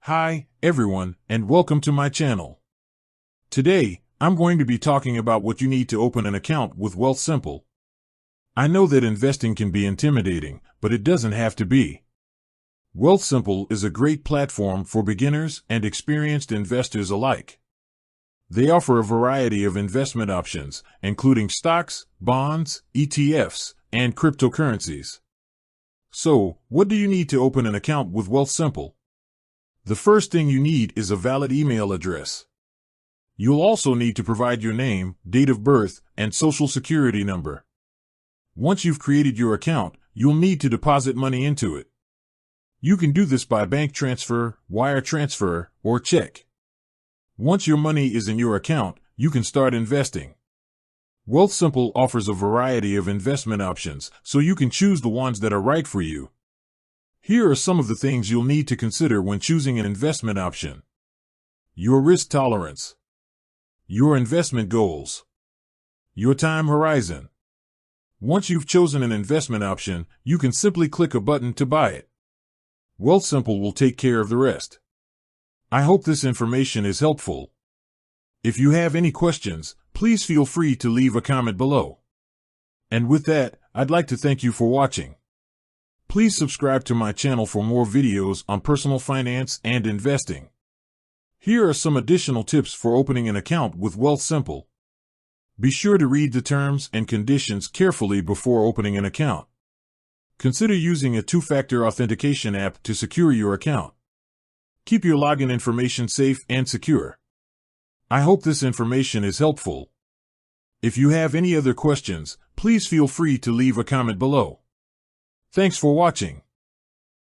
Hi, everyone, and welcome to my channel. Today, I'm going to be talking about what you need to open an account with Wealthsimple. I know that investing can be intimidating, but it doesn't have to be. Wealthsimple is a great platform for beginners and experienced investors alike. They offer a variety of investment options, including stocks, bonds, ETFs, and cryptocurrencies. So, what do you need to open an account with Wealthsimple? The first thing you need is a valid email address. You'll also need to provide your name, date of birth, and social security number. Once you've created your account, you'll need to deposit money into it. You can do this by bank transfer, wire transfer, or check. Once your money is in your account, you can start investing. Wealthsimple offers a variety of investment options, so you can choose the ones that are right for you. Here are some of the things you'll need to consider when choosing an investment option. Your risk tolerance. Your investment goals. Your time horizon. Once you've chosen an investment option, you can simply click a button to buy it. Wealthsimple will take care of the rest. I hope this information is helpful. If you have any questions, please feel free to leave a comment below. And with that, I'd like to thank you for watching. Please subscribe to my channel for more videos on personal finance and investing. Here are some additional tips for opening an account with Wealthsimple. Be sure to read the terms and conditions carefully before opening an account. Consider using a two-factor authentication app to secure your account. Keep your login information safe and secure. I hope this information is helpful. If you have any other questions, please feel free to leave a comment below. Thanks for watching.